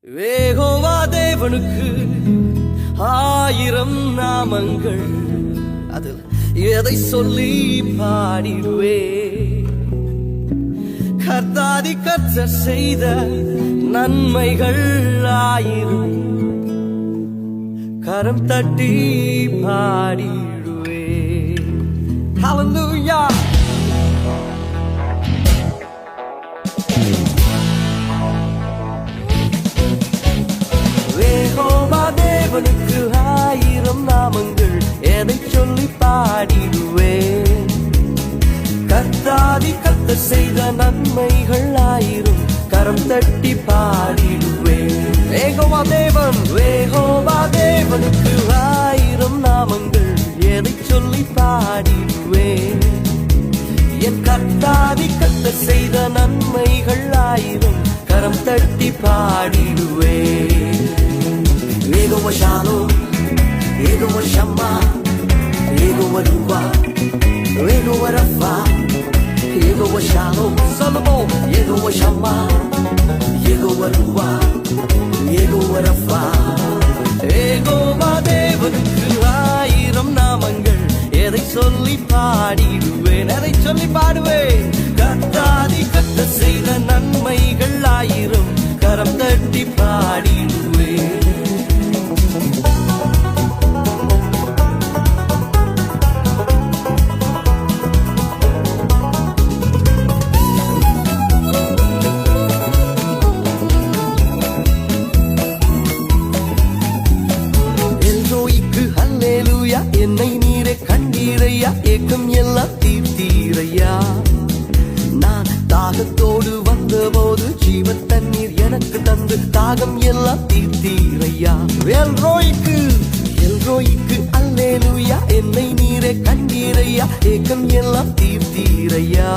யெகோவா தேவனுக்கு 1000 நாமங்கள், அதில் எதை சொல்லி பாடிடுவே? கர்த்தாதி கர்த்தர் செய்த நன்மைகள் 1000, கரம் தட்டி பாடிடுவே. ஹல்லேலூயா. யெகோவா தேவனுக்கு 1000 நாமங்கள், எதை சொல்லி பாடிடுவேன்? கர்த்தாதி கர்த்தர் செய்த நன்மைகள் 1000, கரம் தட்டி பாடிடுவேன். யெகோவா தேவனுக்கு 1000 நாமங்கள், எதை சொல்லி பாடிடுவேன்? என் கர்த்தாதி கர்த்தர் செய்த நன்மைகள் 1000, கரம் தட்டி பாடிடுவேன். யெகோவா ஷாலோம், யெகோவா ஷம்மா, யெகோவா ரூவா, யெகோவா ரஃபா, யெகோவா ஷாலோம். சொல்லுவோம். யெகோவா ஷம்மா, யெகோவா ரூவா, யெகோவா ரஃபா. யெகோவா தேவனுக்கு 1000 நாமங்கள், எதை சொல்லி பாடிடுவேன்? எதை சொல்லி பாடுவேன்? கர்த்தாதி கர்த்தர் செய்த நன்மைகள் 1000, கரம் தட்டி பாடிடுவேன். என்னை நீரே கண்டீரையா, ஏக்கம் எல்லாம் தீர்த்தீரையா. நான் தாகத்தோடு வந்தபோது ஜீவ தண்ணீர் எனக்கு தந்து தாகம் எல்லாம் தீர்த்தீரையா. எல்ரோய்க்கு அல்லேலூயா, என்னை நீரே கண்டீரையா, ஏக்கம் எல்லாம் தீர்த்தீரையா.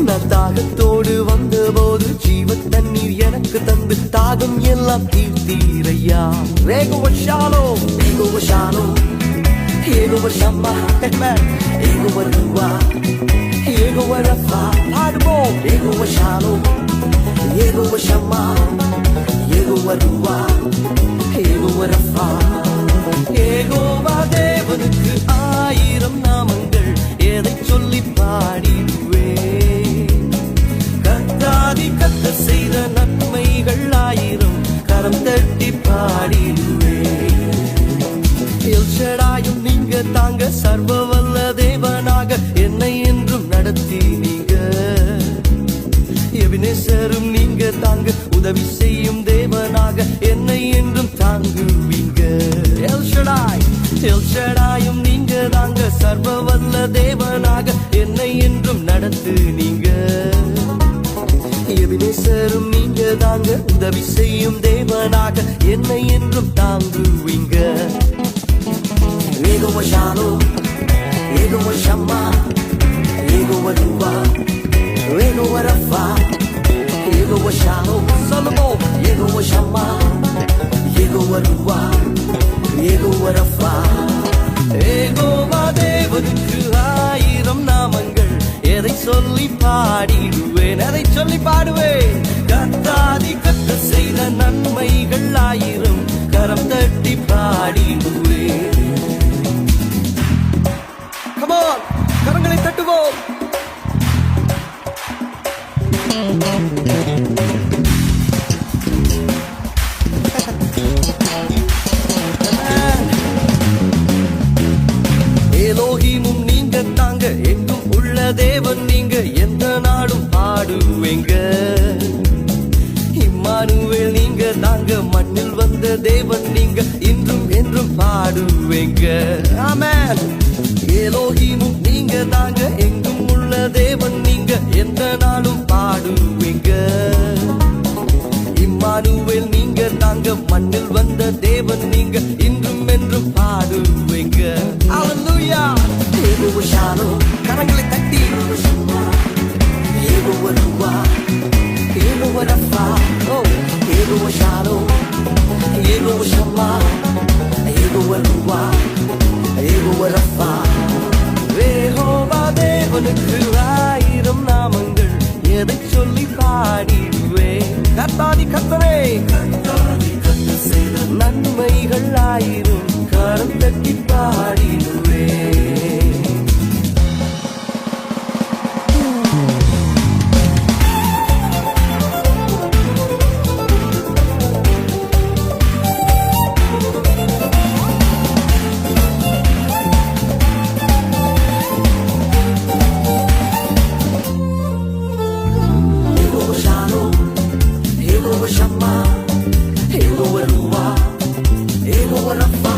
நான் தாகத்தோடு வந்தபோது ஜீவ தண்ணீர் எனக்கு தந்து தாகம் எல்லாம் தீர்த்தீரையா. யெகோவா ஷாலோம், யெகோவா ஷாலோம், யெகோவா ஷம்மா, யெகோவா ரூவா, யெகோவா ரஃபா. பாடுவோம். யெகோவா ஷாலோம், யெகோவா ஷம்மா, யெகோவா ரூவா, யெகோவா ரஃபா. யெகோவா தேவனுக்கு 1000 நாமங்கள், எதை சொல்லி பாடிடுவேன்? கர்த்தாதி கர்த்தர் செய்த நன்மைகள் 1000, கரம் தட்டி பாடிடுவேன். எல்ஷடாயும் நீங்க தாங்க, சர்வ வல்ல தேவனாக என்னை என்றும் நடத்தி நீங்க. எபினேசரும் நீங்க தாங்க, உதவி செய்யும் தேவனாக என்னை என்றும் தாங்குவீங்க. எல்ஷடாயும் நீங்க தாங்க, சர்வ வல்ல தேவனாக என்னை என்றும் நடத்து நீங்க. எபினேசரும் நீங்க தாங்க, உதவி செய்யும் தேவனாக என்னை என்றும் தாங்குவீங்க. யெகோவா ஷாலோம், யெகோவா ஷம்மா, யெகோவா ரூவா, யெகோவா ரஃபா. யெகோவா ஷாலோம். சொல்லுவோம். யெகோவா ஷம்மா, யெகோவா ரூவா, யெகோவா ரஃபா. யெகோவா தேவனுக்கு 1000 நாமங்கள், எதை சொல்லி பாடிடுவேன்? எதை சொல்லி பாடுவேன்? கர்த்தாதி கர்த்தர் செய்த நன்மைகள் 1000, கரம் தட்டி பாடிடுவேன். Come on, கரங்களை தட்டுவோம். எலோஹிமும் நீங்க தாங்க, எங்கும் உள்ள தேவன் நீங்க, எந்த நாடும் பாடுவேங்க. இம்மானுவேல் நீங்க தாங்க, மண்ணில் வந்த தேவன் நீங்க, இன்றும் என்றும் பாடுவேங்க. ஆமென். எலோஹிமும் நீங்க தாங்க, எங்கும் உள்ள தேவன் நீங்க, எந்த நாடும் பாடுவேங்க. இம்மானுவேல் நீங்க தாங்க, மண்ணில் வந்த தேவன் நீங்க, இன்றும் என்றும் பாடுவேங்க. ஹல்லேலூயா. யெகோவா ஷாலோம், கரங்களை தட்டி. யெகோவா ரூவா, யெகோவா ரஃபா. யெகோவா ஷாலோம், யெகோவா ஷம்மா, யெகோவா ரூவா, யெகோவா ரஃபா. யெகோவா தேவனுக்கு 1000 நாமங்கள், எதை சொல்லி பாடிடுவேன்? கர்த்தாதி கர்த்தரே Shama, Yehovah Ruah, Yehovah Rapha,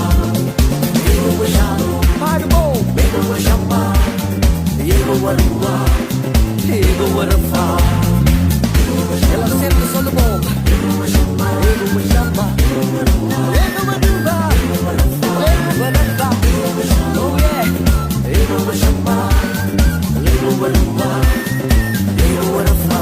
Yehovah Shalom, Yehovah Shama, Yehovah Ruah, Yehovah Rapha. எல்லாரும் சேர்ந்து சொல்லுவோம். Yehovah Shama, Yehovah Shama, Yehovah Ruah, Yehovah Rapha. Oh yeah, Yehovah Shama, Yehovah Ruah, Yehovah Rapha.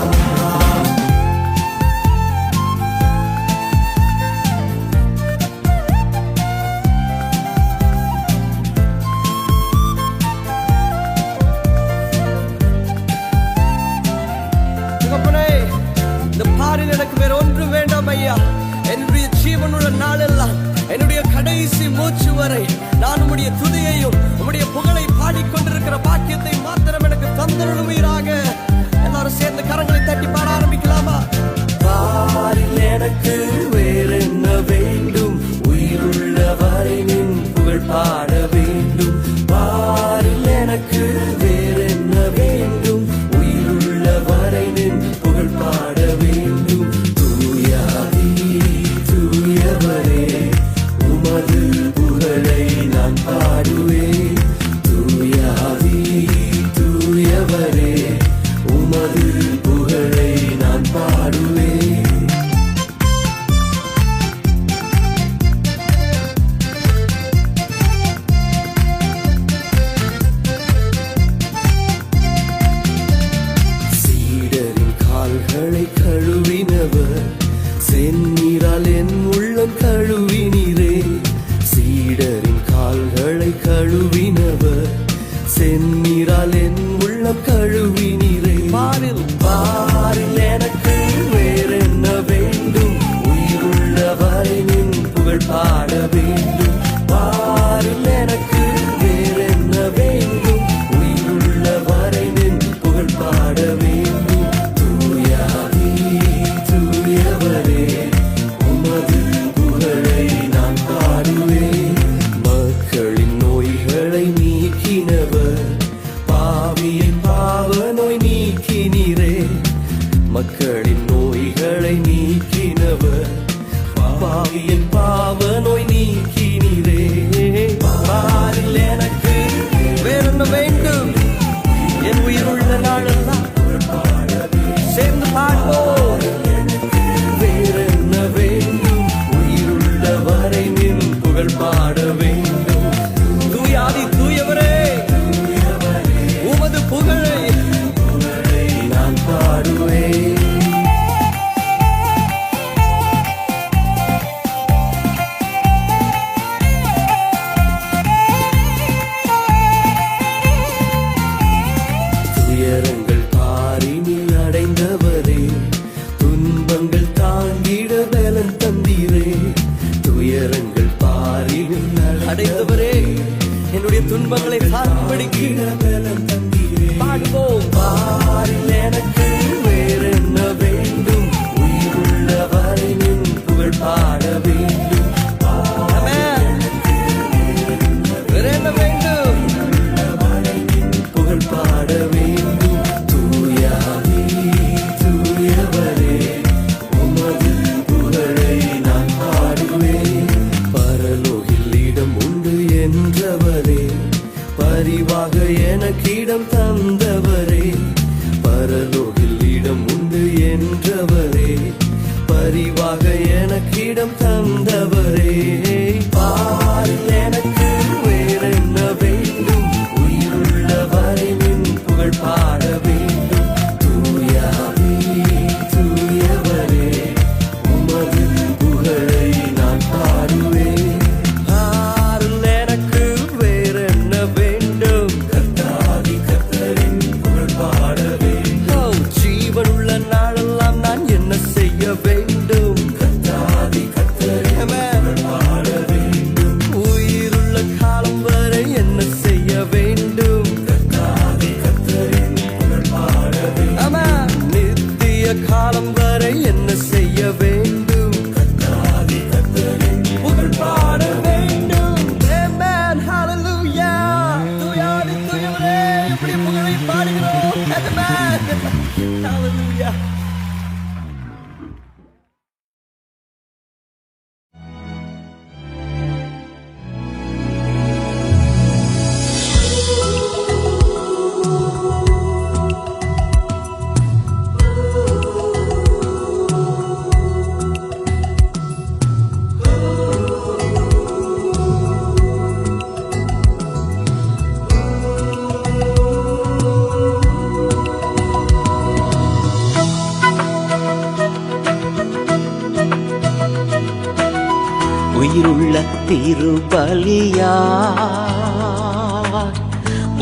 இந்த பாரில் எனக்கு வேற ஒன்று வேண்டாம் ஐயா. என்னுடைய ஜீவனுள்ள நாளெல்லாம், என்னுடைய கடைசி மூச்சு வரை நான் உம்முடைய துதியையும் உம்முடைய புகழை பாடிக்கொண்டிருக்கிற பாக்கியத்தை மாத்திரம் எனக்கு தந்தருளுவீராக. எல்லாரும் சேர்ந்து கரங்களை தட்டி பாட ஆரம்பிக்கலாமா? பாரில் எனக்கு வேற என்ன வேண்டும், உயிருள்ள வரை நின் புகழ் பாட வேண்டும். பாரில் எனக்கு வேற என்ன வேண்டும், உயிருள்ள வரை நின் புகழ் பாட வேண்டும். தூயாதி தூயவரே, உமது புகழை நான் பாடுவேன். தூயாதி தூயவரே, உமது புகழை நான் பாடுவேன். சீடரின் கால்களை கழுவினவர், செந்நீரால் என் உள்ளம் கழுவினீரே. சீடரின் கால்களை கழுவினவர், செந்நீரால் என் உள்ளம் கழுவினீரே. பாரில் பாரில் எனக்கு வேற என்ன வேண்டும், உயிருள்ள வரை நின் புகழ் பாட வேண்டும். பாரில் எனக்கு வேற என்ன வேண்டும், உயிருள்ள வரை நின் புகழ் பாட வேண்டும். தூயாதி தூயவரே, உமது புகழை நான் பாடுவேன். மக்களின் நோய்களை நீக்கினவர், பாவியின் பாவ நோய் நீக்கினீரே. மக்களின் நோய்களை நீக்கினவர், பாவியின் பாவ நோய் நீக்கினீரே. பாரில் எனக்கு வேறென்ன வேண்டும், என் உயிருள்ள நாளெல்லாம் சேர்ந்து பாடுவோம். வேறென்ன வேண்டும், உயிருள்ள வரை நின் புகழ் பாட வேண்டும். தூயாதி தூயவரே, உமது புகழை நான் பாடுவேன். துயரங்கள் பாரினில் அடைந்தவரே, துன்பங்கள் தாங்கிட பலன் தந்தீரே. துயரங்கள் பாரினில் அடைந்தவரே, என்னுடைய துன்பங்களை தாங்கும்படிக்கு பலன் தந்தீரே. பாடுவோம். பாரில் எனக்கு வேற என்ன வேண்டும், உயிருள்ள வரை நின் புகழ் பாட வேண்டும். வேற என்ன வேண்டும், புகழ் பாட வேண்டும். தூயாதி தூயவரே, உமது புகழை நான் பாடுவேன். பரலோகில் இடம் உண்டு என்றவரே, பரிவாக எனக்கிடம் தந்தவரே. பரலோகில் இடம் உண்டு என்றவரே, பரிவாக எனக்கிடம் தந்தவரே. பாரில் எனக்கு வேற என்ன வேண்டும், உயிருள்ள வரை நின் புகழ் பாட வேண்டும். தூயாதி தூயவரே, உமது புகழை நான் பாடுவேன். பாரில் எனக்கு வேற என்ன வேண்டும், கர்த்தாதி கர்த்தரின் புகழ் பாட வேண்டும். ஜீவனுள்ள நாளெல்லாம் நான் என்ன செய்ய வேண்டும், கர்த்தாதி கர்த்தரின் உயிருள்ள திருபலியா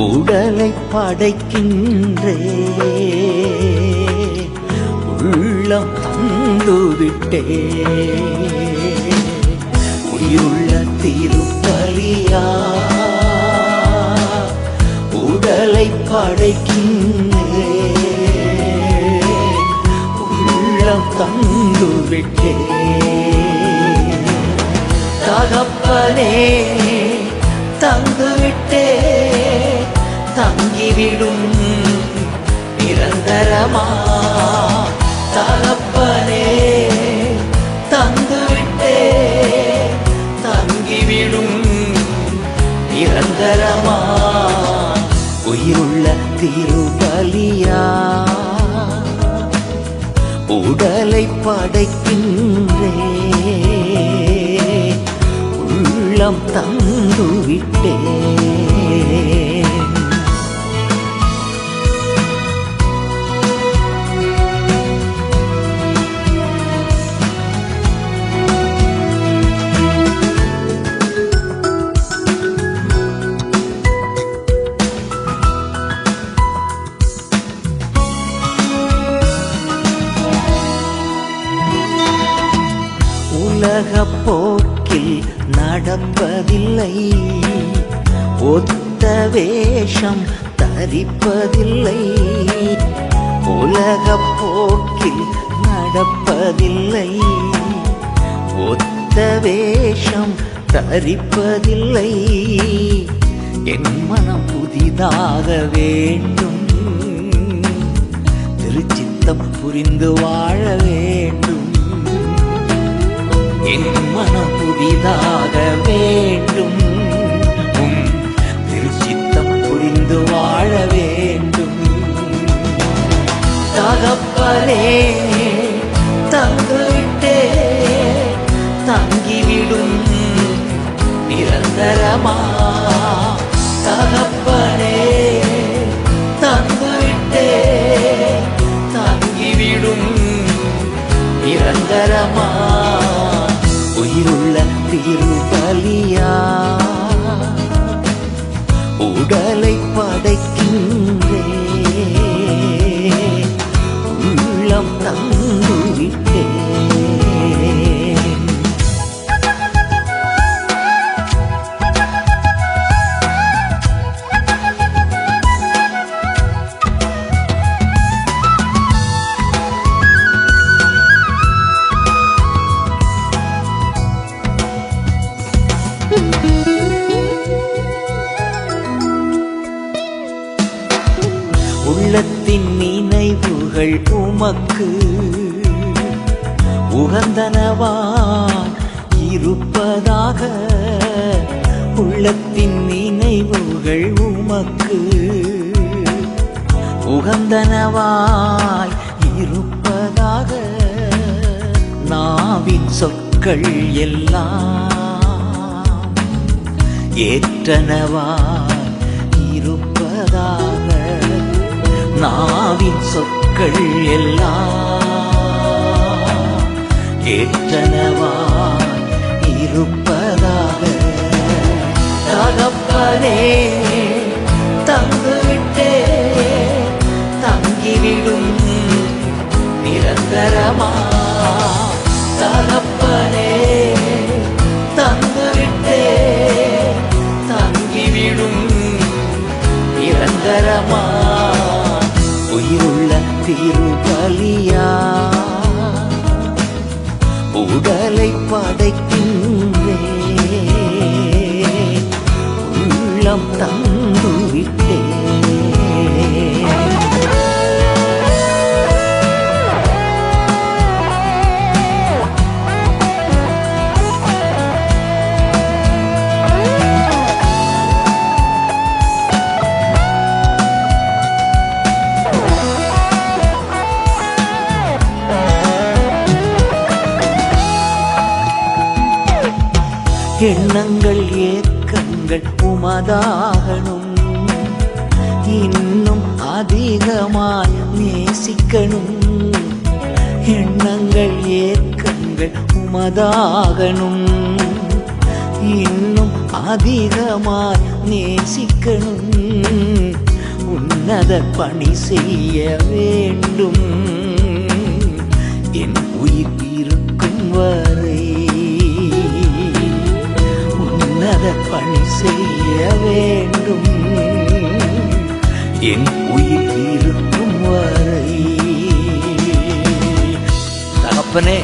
உடலை படைக்கின்றே, உள்ளம் தந்துவிட்டே. உயிருள்ள திருபலியா உடலை படைக்கின்றே, உள்ளம் தந்துவிட்டே. தகப்பனே தந்துவிட்டே, தங்கிவிடும் நிரந்தரமா. தகப்பனே தந்துவிட்டே, தங்கிவிடும் நிரந்தரமா. உயிருள்ள திருபலியா உடலை படைக்கின்றே, உள்ளம் தந்துவிட்டே. உலக போக்கில் நடப்பதில்லை, ஒத்த வேஷம் தரிப்பதில்லை. உலக போக்கில் நடப்பதில்லை, ஒத்த வேஷம் தரிப்பதில்லை. என் மனம் புதிதாக வேண்டும், திருச்சித்தம் புரிந்து வாழ வேண்டும். என் மனம் புதிதாக வேண்டும், திருச்சித்தம் புரிந்து வாழ வேண்டும். தகப்பனே தந்துவிட்டே, தங்கிவிடும் நிரந்தரமா. தகப்பனே தந்துவிட்டே, தங்கிவிடும் நிரந்தரமா. உயிருள்ள திருபலியா உடலை படைக்கின்றே, உள்ளம் தந்துவிட்டே. உள்ளத்தின் நினைவுகள் உமக்கு உகந்தனவாய் இருப்பதாக. உள்ளத்தின் நினைவுகள் உமக்கு உகந்தனவாய் இருப்பதாக. நாவின் சொற்கள் எல்லாம் ஏற்றனவாய் இருப்பதாக. நாவின் சொற்கள் எல்லாம் ஏற்றனவாய் இருப்பதாக. தகப்பனே தந்துவிட்டே, தங்கிவிடும் நிரந்தரமா. தகப்பனே தந்துவிட்டே, தங்கிவிடும் நிரந்தரமா. உயிருள்ள திருபலியா உடலை படைக்கின்றே, உள்ளம் தந்துவிட்டே. எண்ணங்கள் ஏக்கங்கள் உமதாகணும், இன்னும் அதிகமாய் நேசிக்கணும். எண்ணங்கள் ஏக்கங்கள் உமதாகணும், இன்னும் அதிகமாய் நேசிக்கணும். உன்னத பணி செய்ய வேண்டும். என் உயிர் இருக்கும் வரை உன்னத பணி செய்ய வேண்டும். என் உயிர் இருக்கும் வரை. தகப்பனே,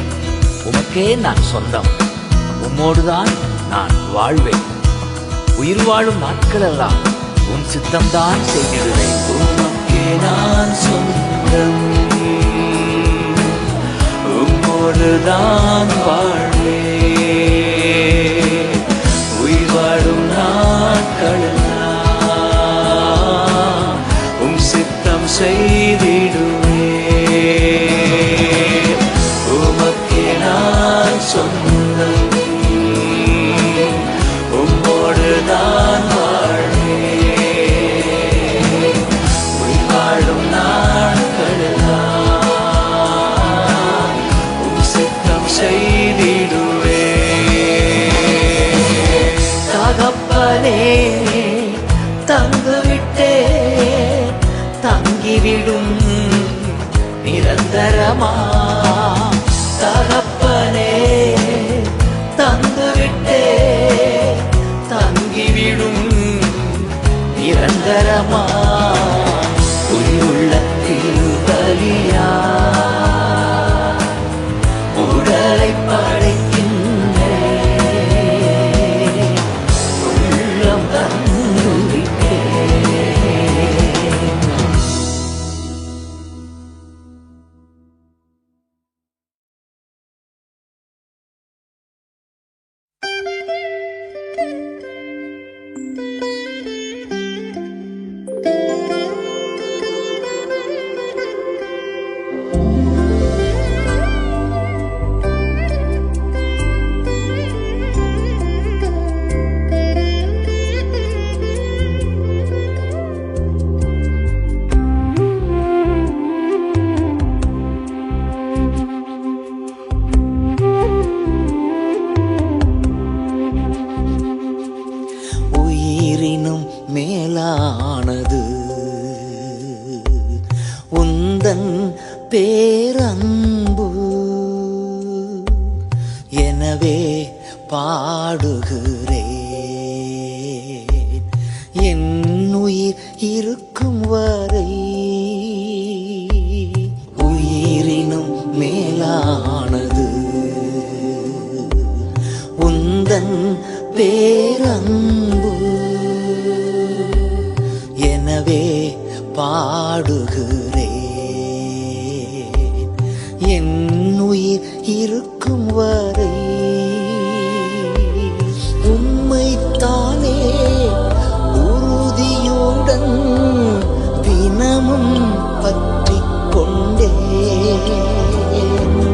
உமக்கே நான் சொந்தம். உம்மோடுதான் நான் வாழ்வேன். உயிர் வாழும் நாட்களெல்லாம் உன் சித்தம்தான் செய்திடுவேன். உமக்கே நான் சொந்தம். உம்மோடுதான் வாழ்வேன். உயிர் வாழும் நாட்களெல்லாம் உன் சித்தம் செய்திடுவேன். உமக்கே நான் சொந்தம். உம்மோடு நான் வாழ்வேன். உயிர் வாழும் நாட்களெல்லாம் உம் சித்தம் செய்திடுவேன். தகப்பனே, தங்குவிட்டே தங்கிவிடும் நிரந்தரமா. தகப்பனே, தந்துவிட்டே தங்கிவிடும் நிரந்தரமா. உயிருள்ள திருபலியா உடலை படைக்கின்றேன். உள்ளம் தந்துவிட்டேன். உயிரினும் மேலானது உந்தன் பேரன்பு. எனவே பாடுகிறேன் என் உயிர் இருக்கும் வரை. உயிரினும் மேலானது உந்தன் பேரன்பு. எனவே பாடுகிறேன் என் உயிர் இருக்கும் வரை. உம்மைத்தானே உறுதியுடன் தினமும் பற்றிக் கொண்டேன்.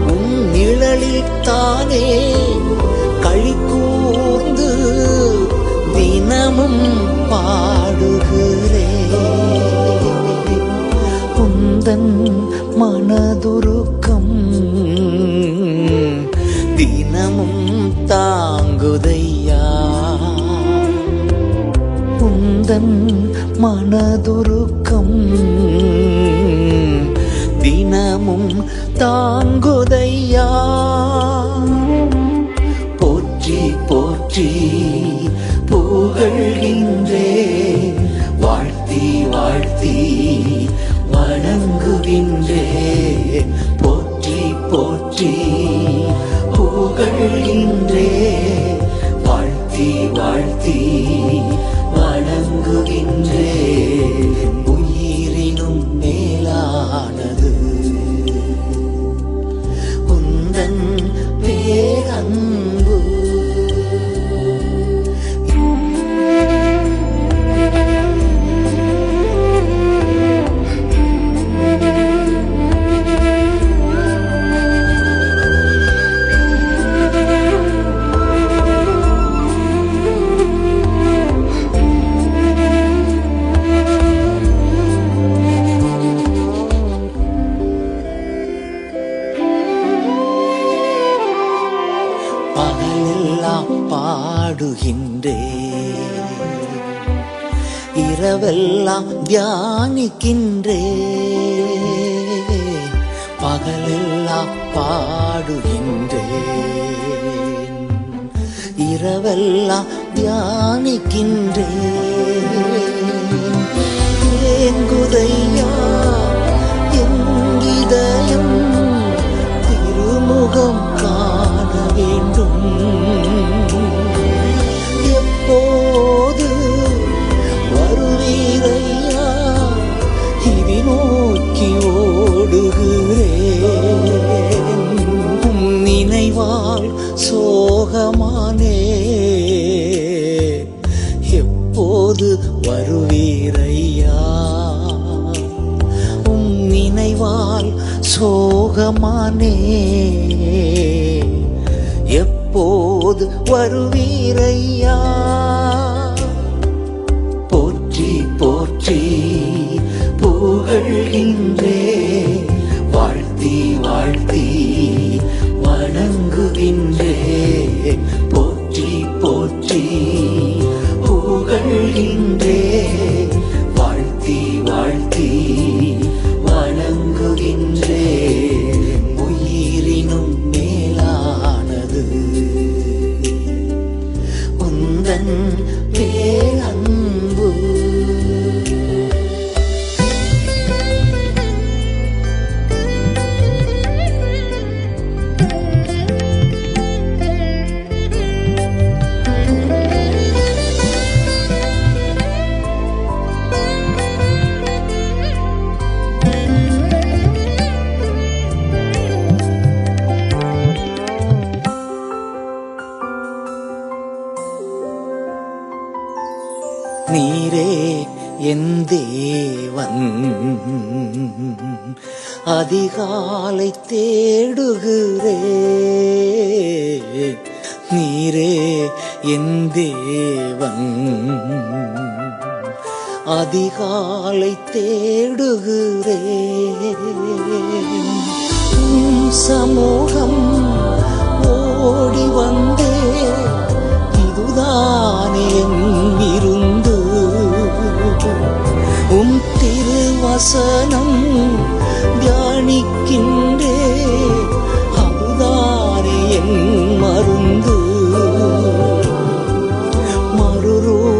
உன் நிழலில் தானே களி கூர்ந்து தினமும் பாடுகிறேன். உந்தன் மனதுருக்கம் தினமும் தாங்குதையா. உந்தன் மனதுருக்கம் தினமும் தாங்குதையா. போற்றி போற்றி புகழ்கின்றேன். வாழ்த்தி வாழ்த்தி வணங்குகின்றேன். போற்றி போற்றி புகழ்கின்றேன். வாழ்த்தி வாழ்த்தி வணங்குகின்றேன். உயிரினும் மேலானது உந்தன் பேரன்பு. பகலெல்லாம் பாடுகின்றேன், இரவெல்லாம் தியானிக்கின்றேன். பகலெல்லாம் பாடுகின்றேன், இரவெல்லாம் தியானிக்கின்றேன். ஏங்குதையா என் இதயம் திருமுகம் காண வேண்டும். எப்போது வருவீரையா இதை நோக்கி ஓடுகிறேன். நினைவால் சோகமானே எப்போது வருவீரையா. நினைவால் சோகமானே எப்போது வருவீரையா. போற்றி போற்றி புகழ்கின்றேன், வாழ்த்தி வாழ்த்தி வணங்குகின்றேன். போற்றி போற்றி புகழ்கின்றேன், வாழ்த்தி வாழ்த்தி வணங்குகின்றேன். உயிரினும் மேலானது உந்தன் பேரன்பு. நீரே என் தேவன், அதிகாலை தேடுகிறேன். நீரே என் தேவன், அதிகாலை தேடுகிறேன். உம் சமூகம் ஓடி வந்தே இதுதானே என் விருந்து. உம் திருவசனம் தியானிக்கின்றே அதுதானே என் மருந்து. மறுரூபமாகணுமே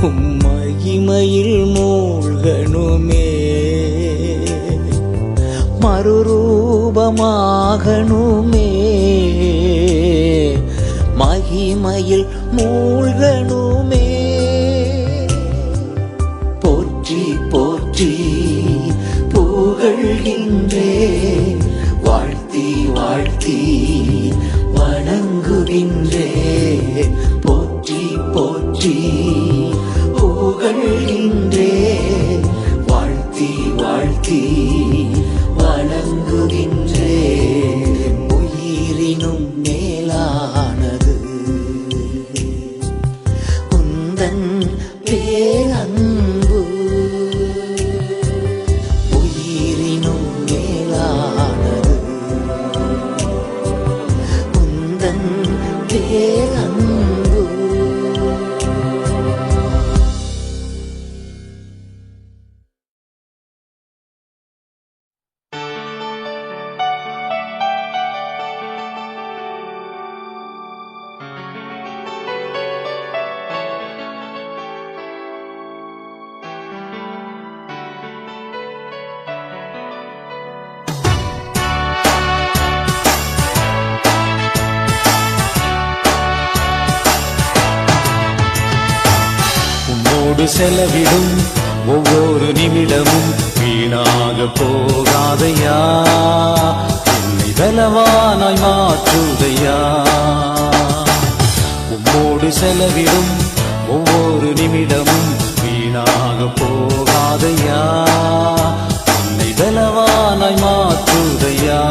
உம் மகிமையில் மூழ்கணுமே. மறுரூபமாகணுமே மகிமையில் மூழ்கணுமே. போற்றி போற்றி புகழ்கின்றேன், வாழ்த்தி வாழ்த்தி வணங்குகின்றேன். போற்றி போற்றி புகழ்கின்றேன், வாழ்த்தி வாழ்த்தி வணங்குகின்றேன். உயிரினும் மேலானது உந்தன் பேரன்பு. உயிரினும் மேலானது உந்தன் பேரன்பு. செலவிடும் ஒவ்வொரு நிமிடமும் வீணாக போகாதையா, என்னை பலவானாய் மாற்றுதையா. உம்மோடு செலவிடும் ஒவ்வொரு நிமிடமும் வீணாக போகாதையா, என்னை பலவானாய் மாற்றுதையா.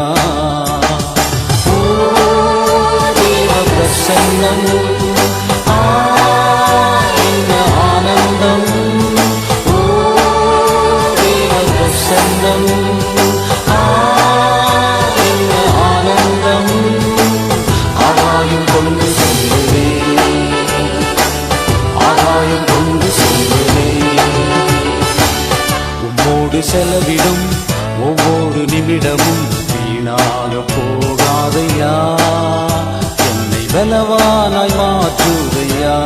ஓ தேவ பிரசன்னம், நிமிடமும் வீணாக போகாதையா என்னை பலவானாய் மாற்றுதையா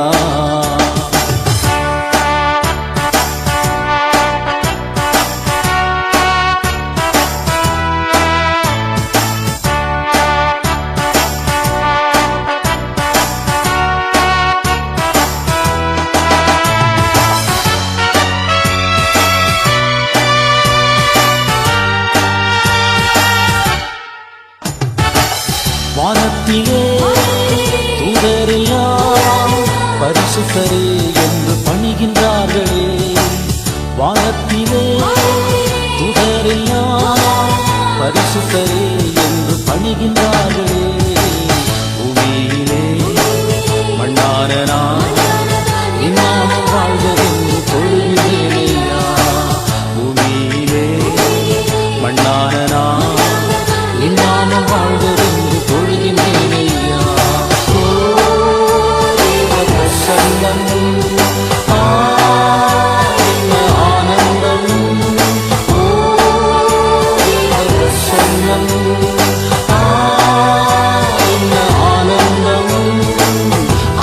வானத்திலே தூதரெல்லாம் பரிசுத்தரே என்று பணிகின்றார்களே வானத்திலே தூதரெல்லாம் பரிசுத்தரே என்று பணிகின்றார்களே பூமியிலே மண்ணான நான் இன்னாமல் வாழ்வதென்று தொழுகிறேனையா பூமியிலே மண்ணான நான் இன்னாமல் வாழ்வதென்று தொழுகிறேனையா ஓ தேவ பிரசன்னம் என்ன ஆனந்தம் ஓ தேவ பிரசன்னம் என்ன ஆனந்தம்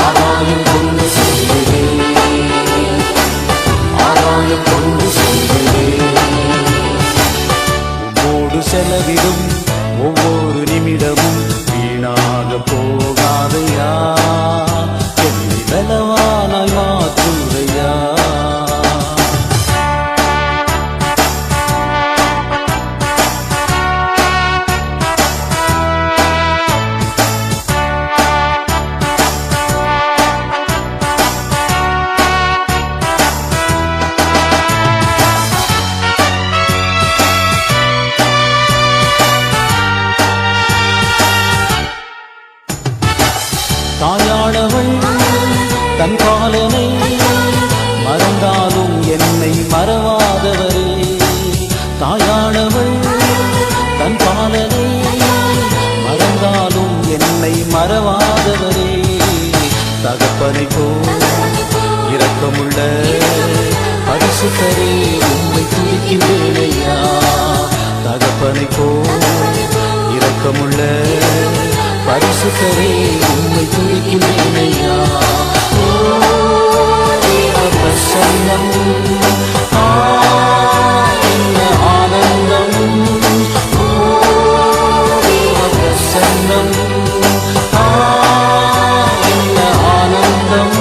ஆதாயம் கொண்டு செல்கிறேன் ஆதாயம் கொண்டு செல்கிறேன் உம்மோடு செலவிடும் ஒவ்வொரு நிமிடமும் வீணாக போகாதையா என்னை பலவானாய் மாற்றுதையா தாயானவள் தன் காலனை மறந்தாலும் என்னை மறவாதவரே தாயானவள் தன் காலனை மறந்தாலும் என்னை மறவாதவரே தகப்பனை போல் இரக்கமுள்ள பரிசுத்தரே உம்மை துதிக்கின்றேனையா தகப்பனை போல் இரக்கமுள்ள பரிசுத்தரே உம்மை துதிக்கின்றேனையா ஓ தேவ பிரசன்னம் என்ன ஆனந்தம் ஓ தேவ பிரசன்னம் என்ன ஆனந்தம்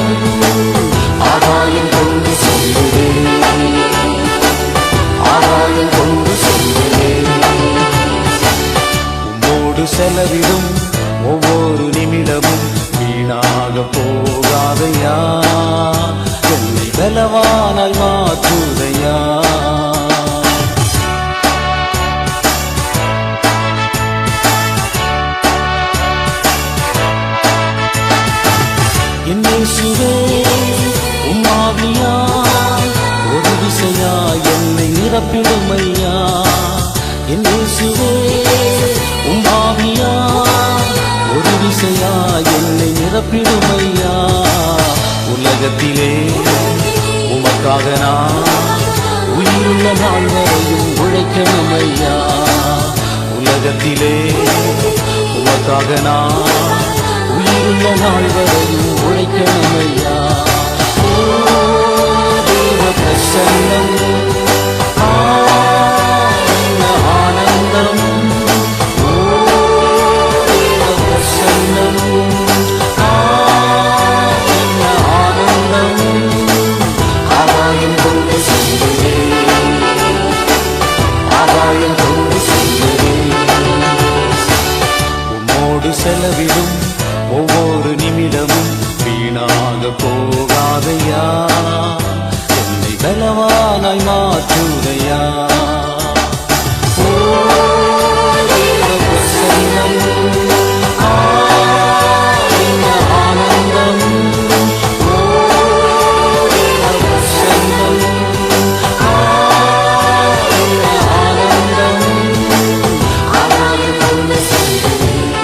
ஆதாயம் கொண்டு செல்கிறேன் ஆதாயம் கொண்டு செல்கிறேன் உம்மோடு செலவிடும் ஒவ்வொரு நிமிடமும் வீணாக போகாதையா என்னை பலவானாய் மாற்றுதையா என்னேசுவே உம்மாவியா ஒரு விசையா என்னை நிரப்பிடுமையா என்னேசுவே உம்மாவியா ஒரு விசையா என்னை நிரப்பிடுமையா உலகத்திலே உமக்காக நான் உயிருள்ள நாள் வரையும் உழைக்கணுமையா உலகத்திலே உமக்காக நான் உயிருள்ள நாள் வரையும் உழைக்கணுமையா ஓ தேவ பிரசன்னம் என்ன ஆனந்தம் ஓ தேவ பிரசன்னம் என்ன ஆனந்தம் ஆதாயம் கொண்டு செல்கிறேன் ஆதாயம் கொண்டு செல்கிறேன் உம்மோடு செலவிடும் ஒவ்வொரு நிமிடமும் வீணாக போகாதையா என்னை பலவானாய் மாற்றுதையா ஓ தேவ பிரசன்னம் என்ன ஆனந்தம் ஓ தேவ பிரசன்னம் என்ன ஆனந்தம் ஆதாயம் கொண்டு செல்கிறேன்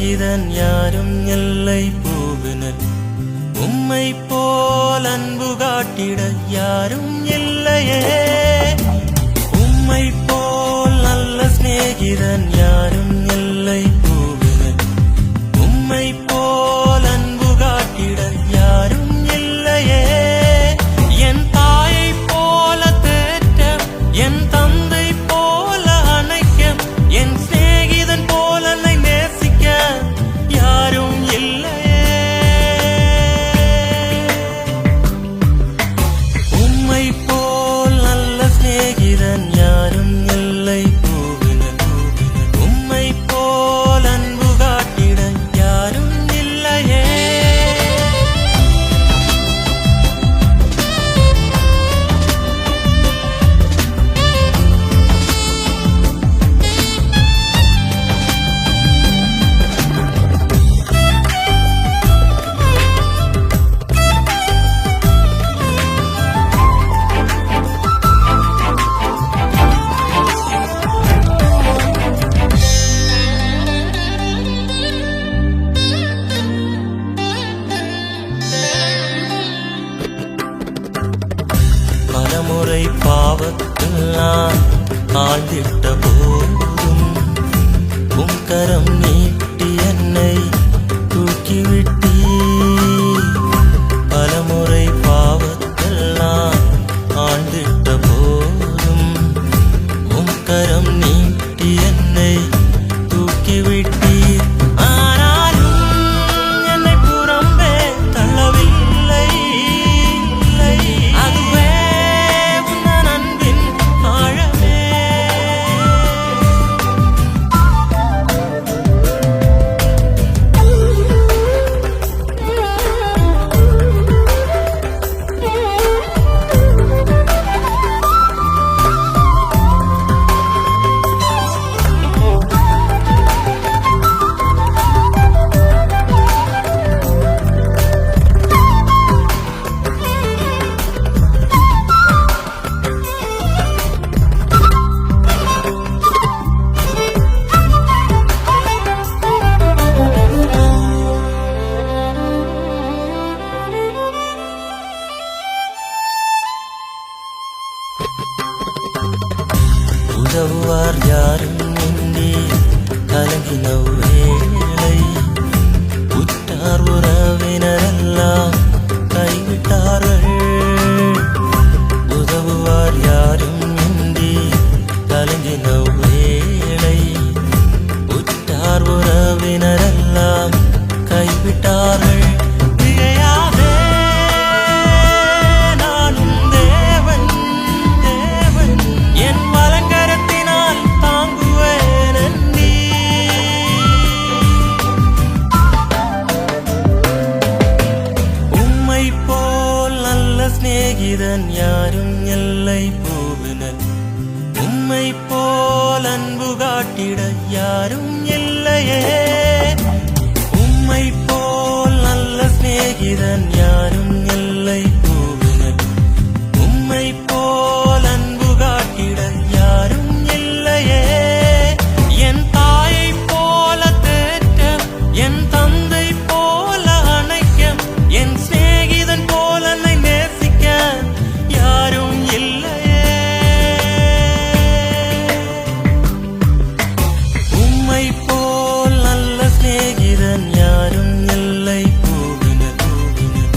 சிநேகிதன் யாரும் இல்லை பூவினர் உம்மை போல் அன்பு காட்டிட யாரும் இல்லையே உம்மை போல் நல்ல சிநேகிதன் யாரும் இல்லை பூவினர் உம்மை போல் அன்பு காட்டிட யாரும் இல்லையே என் தாயை போல தேற்ற என் தந்தை போல அணைக்க என் சிநேகிதன் போல என்னை நேசிக்க யாரும் இல்லையே உம்மை போல் நல்ல சிநேகிதன் யாரும் இல்லை பூவினர் உம்மை போல் அன்பு காட்டிட யாரும் இல்லையே பலமுறை பாவத்தில் நான் ஆழ்ந்திட்ட போதும் உம் கரம் நீட்டி என்னை தூக்கிவிட்டீ பலமுறை பாவத்தில் நான் ஆழ்ந்திட்ட போதும் உம் கரம் நீட்டி என்னை தூக்கிவிட்டீ ஆனாலும் என்னை புறம்பே தள்ளவில்லை அதுவே உந்தன் அன்பின் ஆழமே உதவுவார் யாரும் இன்றி கலங்கின வேளை உற்றார் உறவினரெல்லாம் கைவிட்டார்கள் உதவுவார் யாரும் இன்றி கலங்கின வேளை உற்றார் உறவினரெல்லாம் கைவிட்டார்கள் திகையாதே நானும் தேவன் தேவன் என் வலங்கரத்தினால் தாங்குவேன் நீ உம்மை போல் நல்ல சிநேகிதன் யாரும் இல்லை பூவினர் உம்மை போல் அன்பு காட்டிட யாரும் இல்லையே உம்மை போல் நல்ல சிநேகிதன் யாரும் இல்லை பூவினர் உம்மை போல் அன்பு காட்டிட யாரும் இல்லையே என் தாயை போல தேற்ற என் தந்தை போல அணைக்க என் சிநேகிதன் போல என்னை நேசிக்க யாரும் இல்லையே உம்மை போல் நல்ல சிநேகிதன் யாரும் இல்லை பூவினர்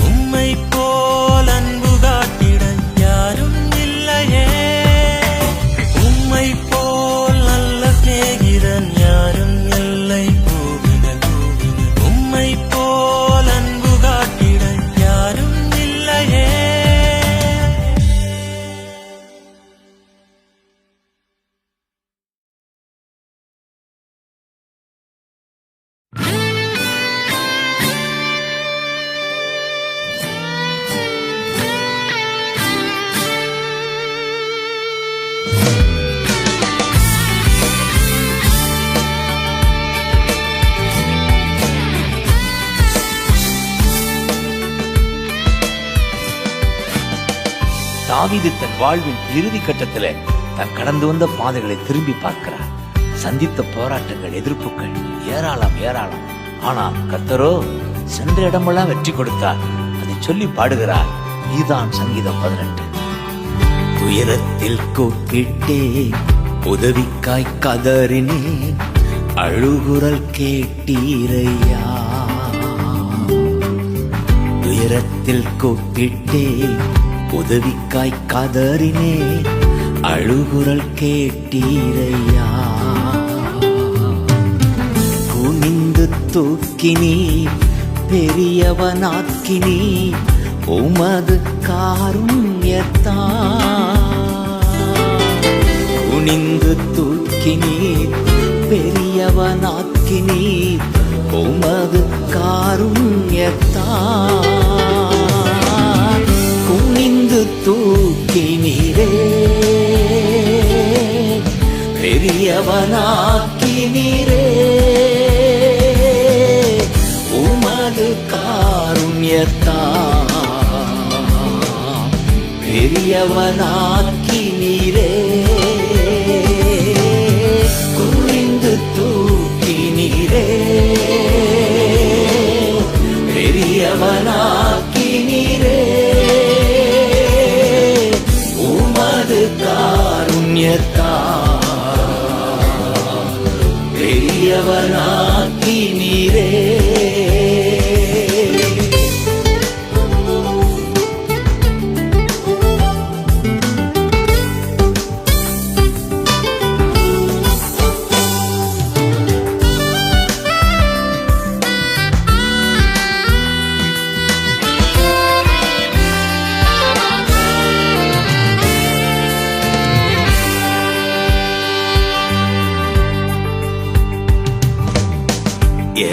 உம்மை போல் அன்பு காட்டிட யாரும் இல்லையே உம்மை போல் நல்ல சிநேகிதன் யாரும் இல்லை பூவினர் உம்மை போல் அன்பு காட்டிட யாரும் இல்லையே தாவீது தன் வாழ்வின் இறுதி கட்டத்துல தான் கடந்து வந்த பாதைகளை திரும்பி பார்க்கிறார். சந்தித்த போராட்டங்கள், எதிர்ப்புகள் ஏராளம் ஏராளம். ஆனால் கர்த்தரோ சென்ற இடமெல்லாம் வெற்றி கொடுத்தார். அதை சொல்லி பாடுகிறார். இதுதான் சங்கீதம் 18. துயரத்தில் கூப்பிட்டே உதவிக்காய் கதறினேன், அழுகுரல் கேட்டீரையா. துயரத்தில் கூப்பிட்டே உதவிக்காய் கதறினேன், அழுகுரல் கேட்டீரையா. குனிந்து தூக்கினீ பெரியவனாக்கினீ உமது காருண்யத்தான். குனிந்து தூக்கினீ பெரியவனாக்கினீ உமது காருண்யத்தான். குனிந்து தூக்கினீரே பெரியவனாக்கினீரே உமது காருண்யத்தான். பெரியவனாக்கினீரே குனிந்து தூக்கினீரே பெரியவனாக்கினீரே உமது காருண்யத்தான். பெரியவனாக்கினீரே.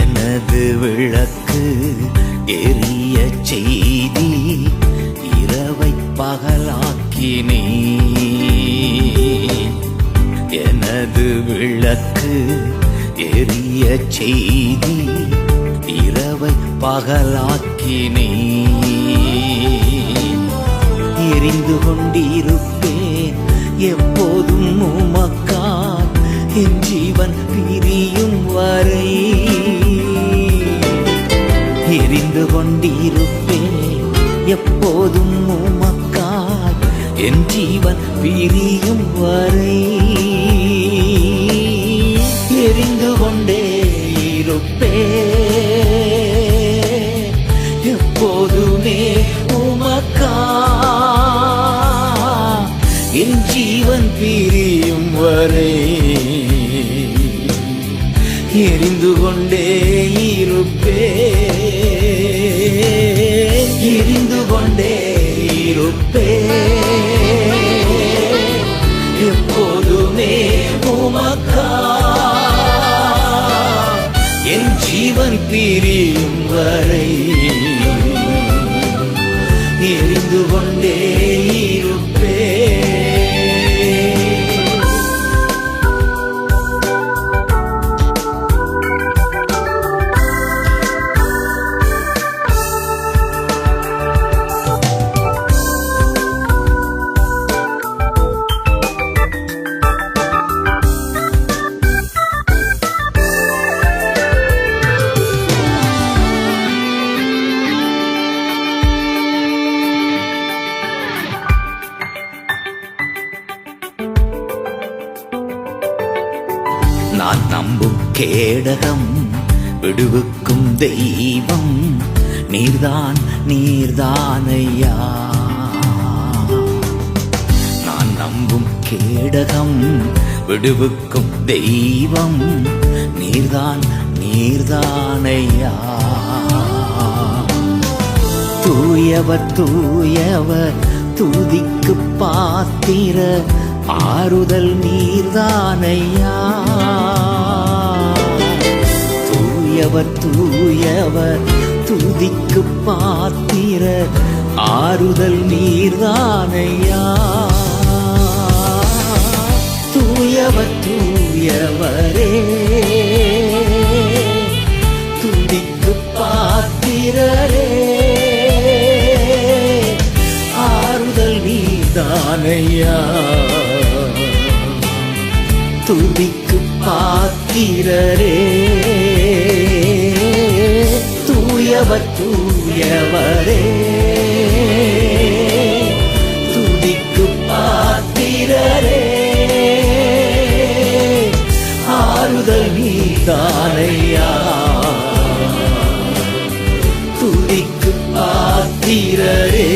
எனது விளக்கு எரிய செய்தி இரவை பகலாக்கினே. எனது விளக்கு எரிய செய்தி இரவை பகலாக்கினே. எரிந்து கொண்டிருப்பேன் எப்போதும் உமக்காய், என் ஜீவன் பிரியும் வரை. எரிந்து கொண்டிருப்பேன் எப்போதும் உமக்காய், என் ஜீவன் பிரியும் வரை. எரிந்து கொண்டே இருப்பேன் எப்போதுமே உமக்காய், என் ஜீவன் பிரியும் வரை. எரிந்து கொண்டே இருப்பேன், எரிந்து கொண்டே இருப்பேன் எப்போதுமே உமக்காய், என் ஜீவன் பிரியும் வரை. எரிந்து கொண்டே இருப்பேன். நான் நம்பும் கேடகம், விடுவிக்கும் தெய்வம் நீர்தான், நீர்தானையா. நான் நம்பும் கேடகம், விடுவிக்கும் தெய்வம் நீர்தான், நீர்தானையா. தூயவர் தூயவர் துதிக்கு பாத்திர, ஆறுதல் நீர்தானையா. தூயவர் தூயவர் துதிக்கு பாத்திர, ஆறுதல் நீர்தானையா. தூயவர் தூயவரே துதிக்கு பாத்திரரே, ஆறுதல் நீர்தானையா. துதிக்கு பாத்திரரே தூயவர் தூயவரே துதிக்கு பாத்திரரே ஆறுதல் நீதானையா துதிக்கு பாத்திரரே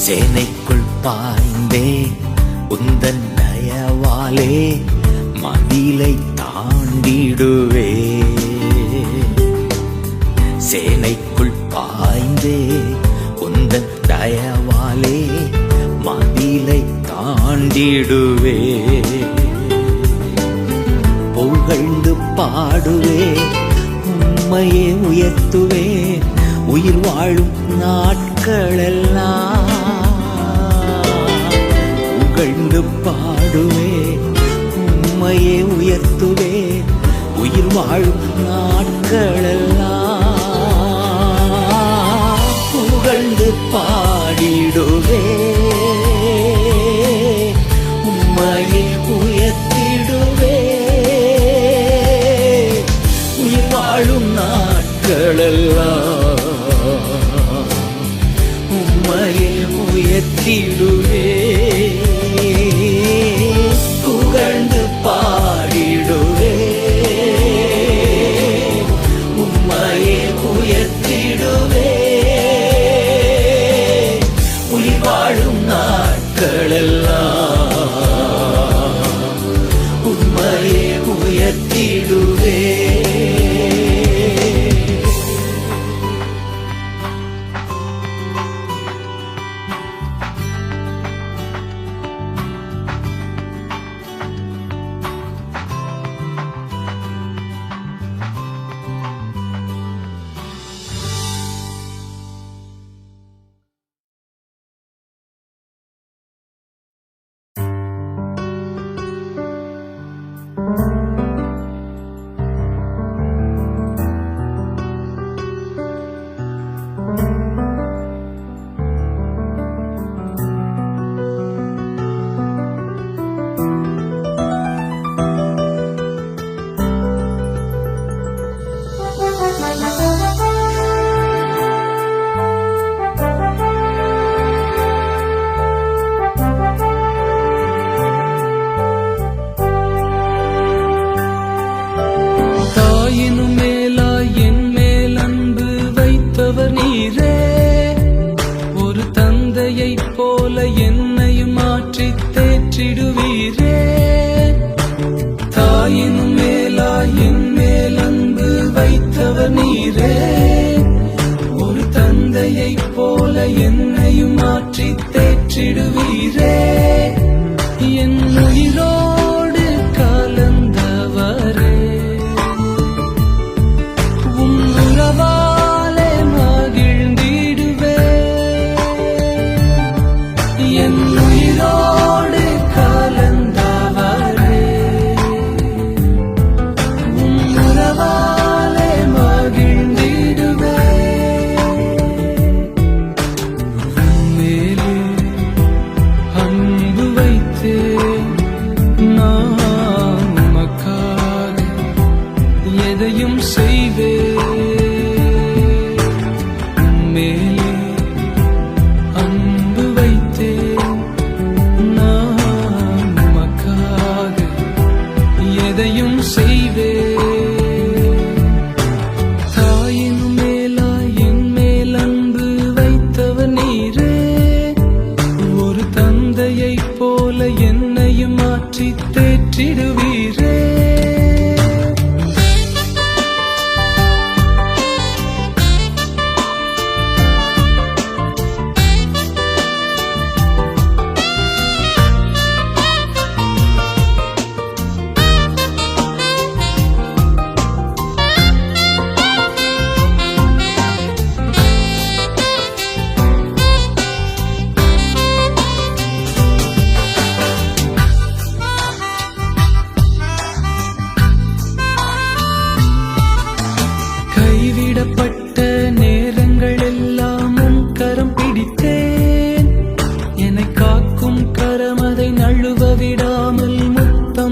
சேனைக்குள் பாய்ந்தே உந்தன் தயவாலே மதிலை தாண்டிடுவே சேனைக்குள் பாய்ந்தே உந்தன் தயவாலே மதிலை தாண்டிடுவே புகழ்ந்து பாடுவே உம்மையே உயர்த்துவே உயிர் வாழும் நாட்களெல்லாம் புகழ்ந்து பாடுவே உம்மையே உயர்த்துவே உயிர் வாழும் நாட்களெல்லாம் புகழ்ந்து பாடிடுவே உம்மையே உயர்த்திடுவே உயிர் வாழும் நாட்களெல்லாம் உம்மையே உயர்த்திடுவே புகழ்ந்து பாடிடுவே உம்மையே உயர்த்திடுவே உயிர் வாழும் நாட்களெல்லாம் உம்மையே உயர்த்திடுவே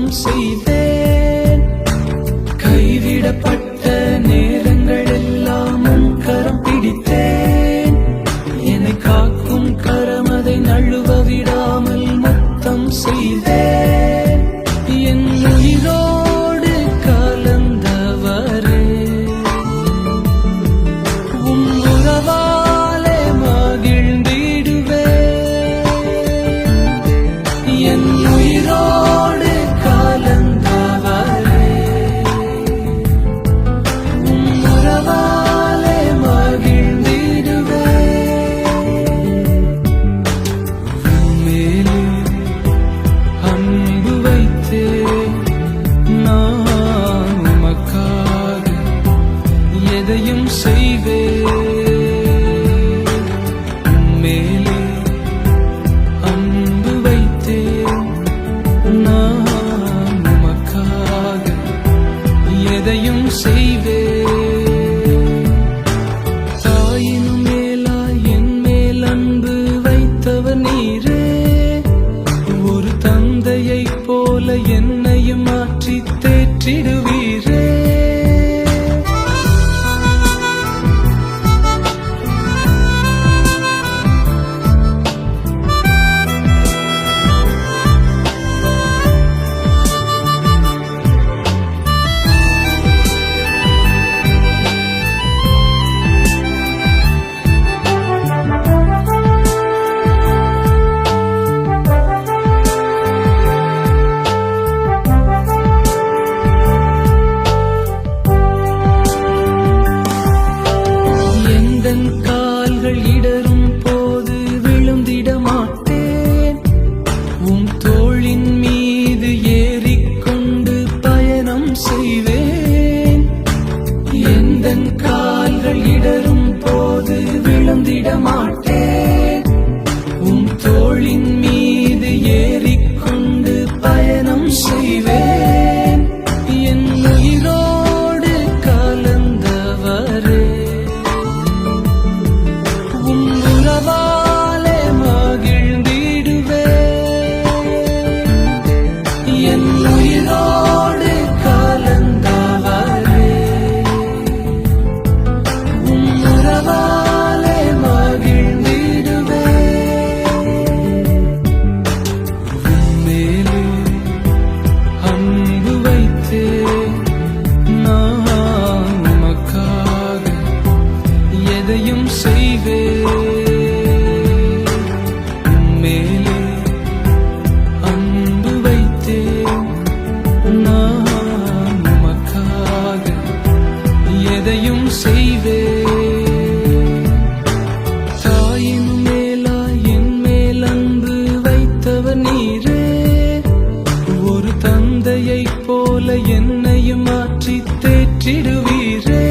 முத்தம் செய்வேன். கைவிடப்பட்ட நேரங்கள் எல்லாம் உன் கரம் பிடித்தேன். என்னை காக்கும் கரம் அதை நழுவ விடாமல் முத்தம் செய்தேன். என் உயிரோடு கலந்தவரே, உம் உறவாலே மகிழ்ந்திடுவேன். என் உயிரோடு கலந்தவரே, உம் உறவாலே மகிழ்ந்திடுவேன். உம்மேலே அன்பு வைத்தேன் நான், உமக்காக எதையும் செய்வேன். உம்மேலே அன்பு வைத்தேன் நான், உமக்காக எதையும் செய்வேன். தாயினும் மேலாய் என் மேல் அன்பு வைத்தவர் நீரே, ஒரு தந்தையைப் போல என்னையும் மாற்றி தேற்றிடுவீரே. எந்தன் கால்கள் இடரும் போது விழுந்திட மாட்டேன். உம் தோளின் மீது ஏறிக்கொண்டு பயணம் செய்வேன். எந்தன் கால்கள் இடரும் போது விழுந்திட மாட்டேன். உம் தோளின் மீது ஏறிக்கொண்டு பயணம் செய்வேன். என் உயிரோடு கலந்தவரே, உம் உறவாலே மகிழ்ந்திடுவேன். என் உயிரோடு கலந்தவரே, உம் உறவாலே மகிழ்ந்திடுவேன். உம்மேலே அன்பு வைத்தேன் நான், உமக்காக எதையும் செய்வேன். உம்மேலே அன்பு வைத்தேன் நான், உமக்காக எதையும் செய்வேன். தாயின் மேலாய் என் மேல் அன்பு வைத்தவர் நீரே, ஒரு தந்தையைப் போல என்னையும் மாற்றி தேற்றிடுவீரே.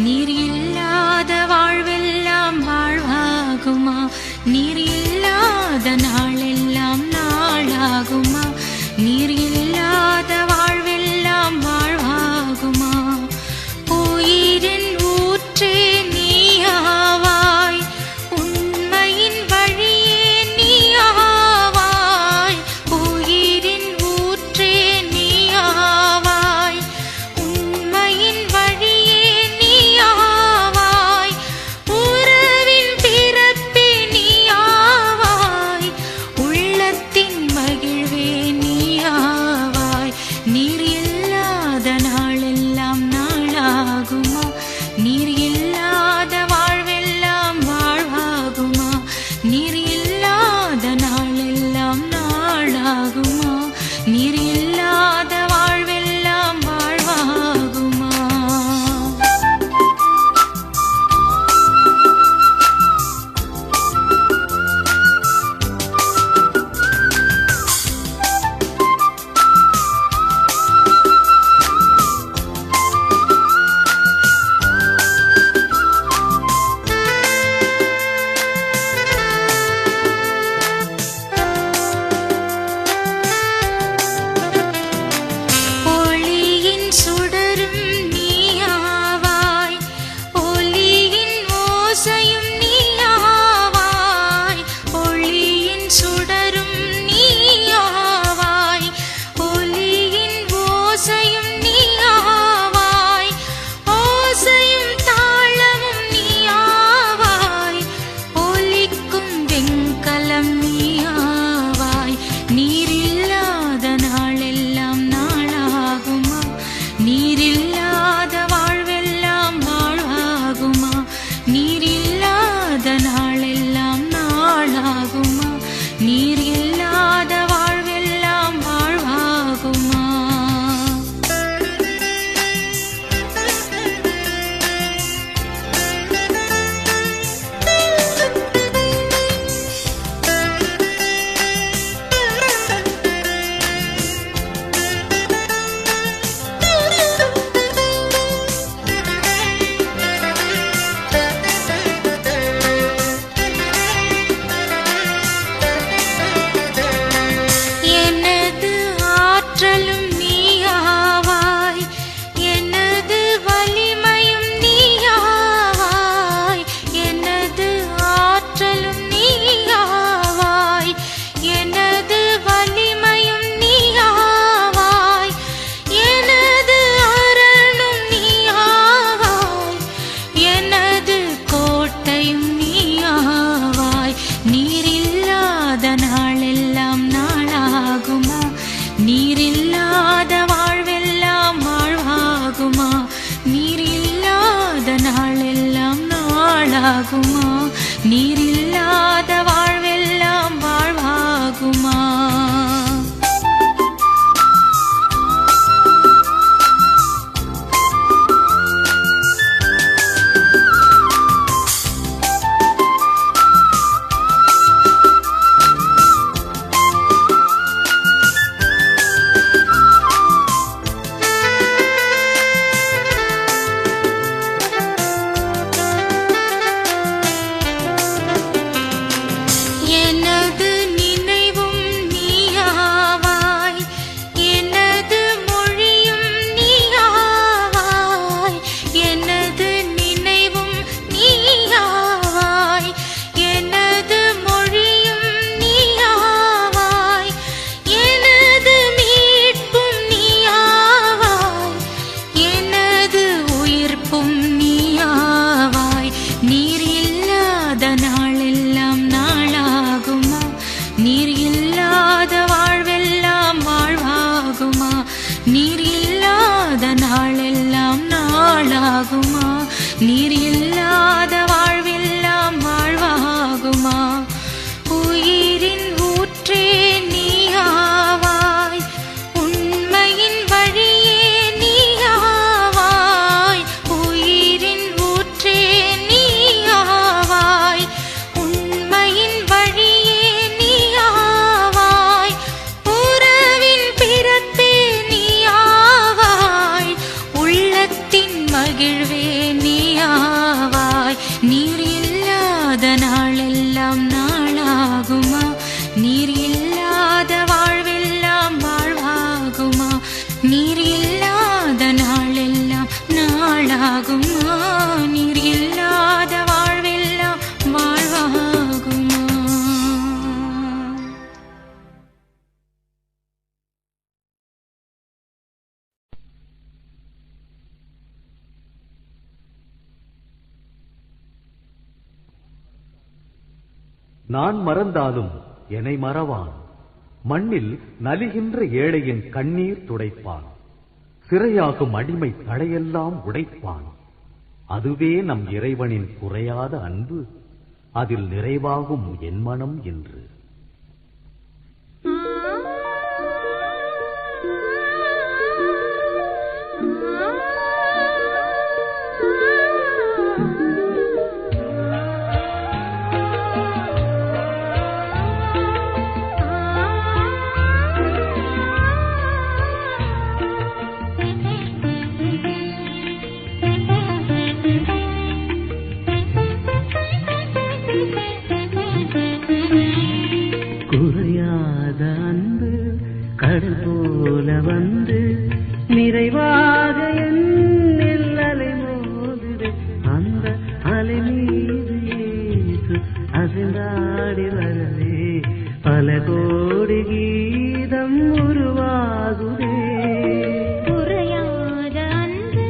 நீர் இல்லாத வாழ்வெல்லாம் வாழ்வாகுமா? நீர் இல்லாத நாளெல்லாம் நாளாகுமா? நீர் இல்லாத வாழ்வெல்லாம் வாழ்வாகுமா? உயிரின் ஊற்றே நீயாவாய், உண்மையின் வழியே நீயாவாய். உயிரின் ஊற்றே நீயாவாய், உண்மையின் வழியே நீயாவாய். உறவின் பிறப்பே நீயாவாய், உள்ளத்தின் மகிழ்வே நீயாவாய். நீர் இல்லாத நாளெல்லாம் நாளாகுமா? நீர் இல்லாத வாழ்வெல்லாம் வாழ்வாகுமா? நீர் இல்லாத நாளெல்லாம் நாளாகுமா? நீர் இல்லாத வாழ்வெல்லாம் வாழ்வாகுமா? ஒளியின் சுடரும் நீயாவாய், ஒலியின் ஓசையும் நீயாவாய். ஒளியின் சுடரும் நீயாவாய், ஒலியின் ஓசையும் நீயாவாய். ஓசையும் தாளமும் நீயாவாய், ஒலிக்கும் வெண்கலம் நீயாவாய். நீர் இல்லாத நாளெல்லாம் நாளாகுமா? நீர் இல்லாத வாழ்வெல்லாம் வாழ்வாகுமா? நீர் இல்லாத நாளெல்லாம் நாளாகுமா? நீர் இல்லாத வாழ்வெல்லாம் வாழ்வாகுமா? எனது ஆற்றலும் நீயாவாய், எனது வலிமையும் நீயாவாய். எனது ஆற்றலும் நீயாவாய், எனது வலிமையும் நீயாவாய். எனது அரணும் நீயாவாய், எனது கோட்டையும் நீயாவாய். நீர் இல்லாத நாளெல்லாம் நாளாகுமா? நீர் இல்லாத வாழ்வெல்லாம் வாழ்வாகுமா? நீர் இல்லாத நாளெல்லாம் நாளாகுமா? நீர் இல்லாத வாழ்வெல்லாம் வாழ்வாகுமா? எனது நினைவும் நீயாவாய், எனது மொழியும் நீயாவாய். எனது நினைவும் நீயாவாய், எனது மொழியும் நீயாவாய். எனது மீட்பும் நீயாவாய், எனது உயிர்ப்பும் நீயாவாய். நீர் இல்லாத நாளெல்லாம் நாளாகுமா? நீர் இல்லாத வாழ்வெல்லாம் வாழ்வாகுமா? நீர் இல்லாத நாளெல்லாம் நாளாகுமா? நீர் இல்லாத வாழ்வெல்லாம் வாழ்வாகுமா? உயிரின் ஊற்றே நீயாவாய், உண்மையின் வழியே நீயாவாய். உயிரின் ஊற்றே நீயாவாய், உண்மையின் வழியே நீயாவாய். உறவின் பிறப்பே நீயாவாய், உள்ளத்தின் மகிழ்வே நீ ஆகுமா? நீர் இல்லாத வாழ்வெல்லாம் வாழ்வாகுமா? நான் மறந்தாலும் என்னை மறவான். மண்ணில் நலிகின்ற ஏழையின் கண்ணீர் துடைப்பான். சிறையாகும் அடிமை தடையெல்லாம் உடைப்பான். அதுவே நம் இறைவனின் குறையாத அன்பு. அதில் நிறைவாகும் என் மனம் என்று. குறையாத அன்பு கடல் போல வந்து நிறைவாக என்னில் அலை மோதுது. அந்த அலை மீது இயேசு அசைந்தாடி வரவே பல கோடி கீதம் உருவாகுதே. குறையாத அன்பு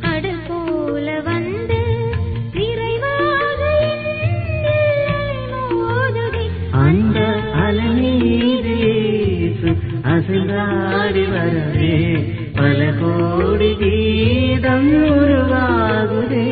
கடல் போல வந்து நிறைவாக என்னில் மோதுதே. அந்த அலை மீது இயேசு அசைந்தாடி வரவே பல கோடி கீதம் உருவாகுதே.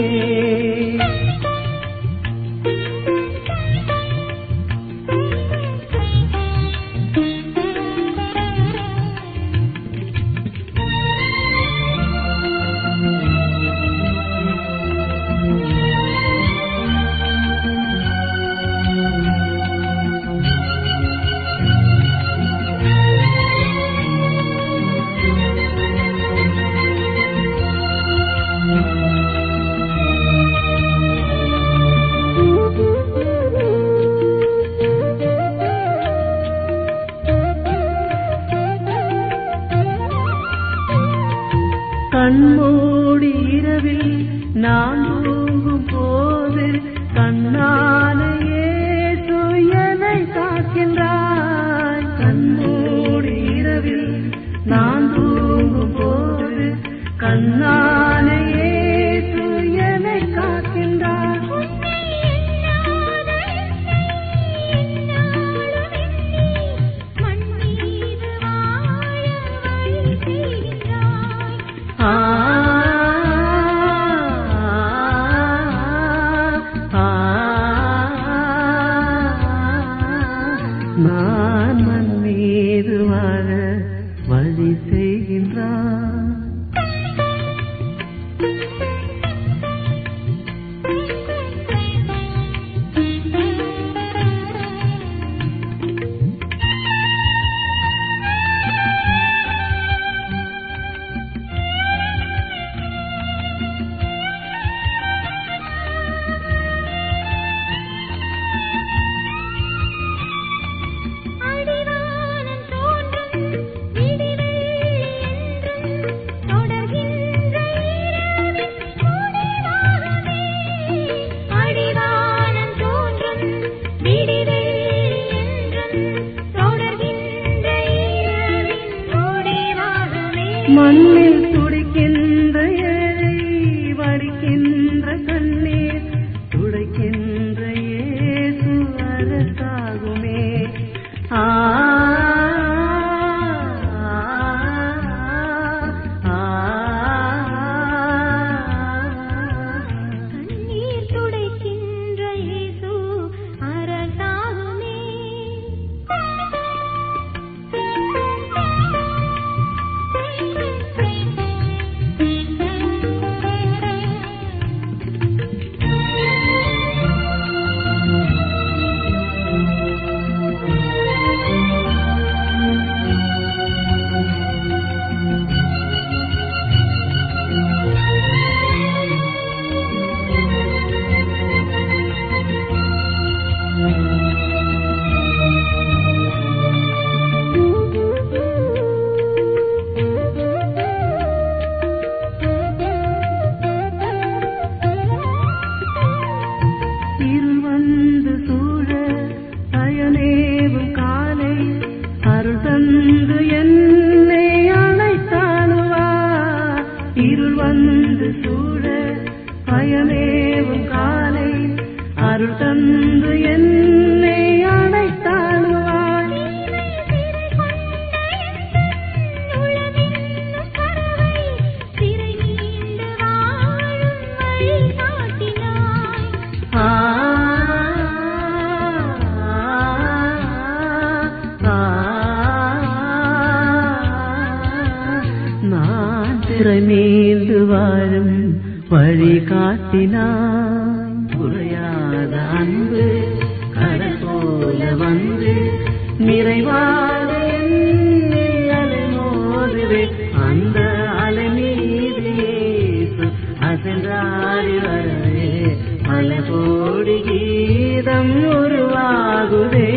கண்மூடி இரவில் நான் தூங்கும் போது கண்ணான இயேசு என்னை காக்கின்றாய். கண்மூடி இரவில் நான் தூங்கும் போது கண்ணான இயேசு என்னை காக்கின்றாய். ஆ அருள் தந்து என்னை அழைத்தாடுவாய். ஆ, ஆ, நான் திறமேந்து வாழும் வழி காட்டினாய். குறையாத அன்பு கடல் போல வந்து நிறைவாக என்னில் அலை மோதுவே. அந்த அலை மீது இயேசு அசைந்தாடி வரவே பல கோடி கீதம் உருவாகுதே.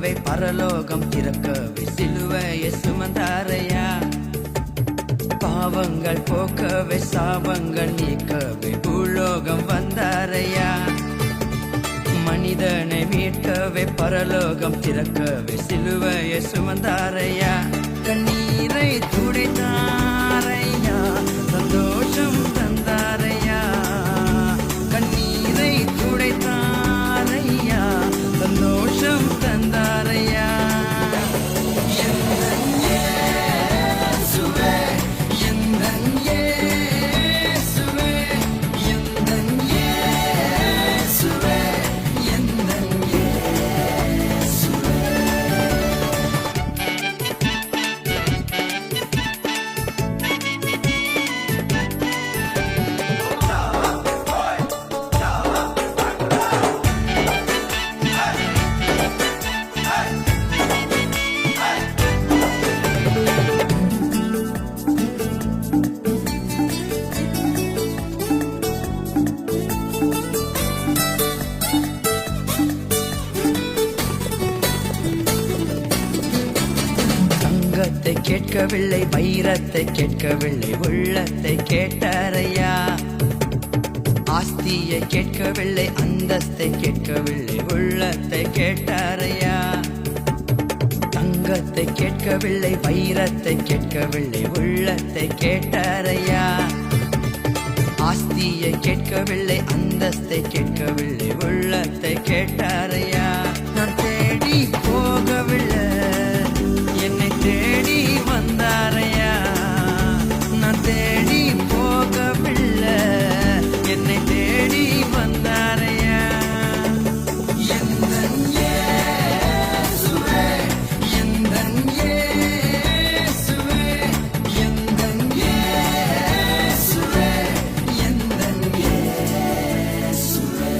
மீட்கவே பரலோகம் திறக்கவே சிலுவையை சுமந்தாரையா. பாவங்கள் போக்கவே சாபங்கள் நீக்கவே பூலோகம் வந்தாரையா. மனிதனை மீட்கவே பரலோகம் திறக்கவே சிலுவையை சுமந்தாரையா. கண்ணீரை துடைத்தாரையா, சந்தோஷம் தந்தாரையா. கண்ணீரை துடைத்தாரையா, சந்தோஷம் தந்தாரையா. எந்தன் இயேசுவே, எந்தன் இயேசுவே, எந்தன் இயேசுவே, எந்தன் இயேசுவே. தங்கத்தை கேட்கவில்லை, வைரத்தை கேட்கவில்லை, உள்ளத்தை கேட்டாரையா. ஆஸ்தியை கேட்கவில்லை, அந்தஸ்தை கேட்கவில்லை, உள்ளத்தை கேட்டாரையா. தங்கத்தை கேட்கவில்லை, வைரத்தை கேட்கவில்லை, உள்ளத்தை கேட்டாரையா. ஆஸ்தியை கேட்கவில்லை, அந்தஸ்தை கேட்கவில்லை, உள்ளத்தை கேட்டாரையா. நான் தேடி போகவில்லை, என்னை தேடி வந்தாரையா. நான் தேடி போகவில்லை, என்னை தேடி வந்தாரையா. எந்தன் இயேசுவே, எந்தன் இயேசுவே, எந்தன் இயேசுவே, எந்தன் இயேசுவே.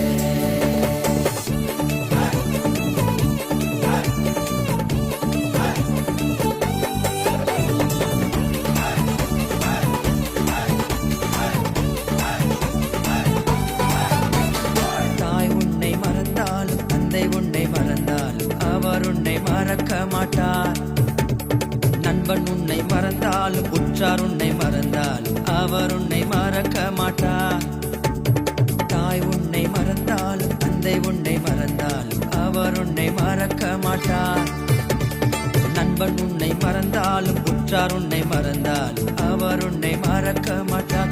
தாய் உன்னை மறந்தாலும், தந்தை உன்னை மறந்தாலும், அவர் உன்னை மறக்க மாட்டார். நண்பன் உன்னை மறந்தாலும், உற்றார் உன்னை மறந்தாலும், அவர் உன்னை மறக்க மாட்டார். தாய் உன்னை மறந்தாலும், தந்தை உன்னை மறந்தாலும், அவர் உன்னை மறக்க மாட்டார். நண்பன் உன்னை மறந்தாலும், உற்றார் உன்னை மறந்தாலும், அவர் உன்னை மறக்க மாட்டார்.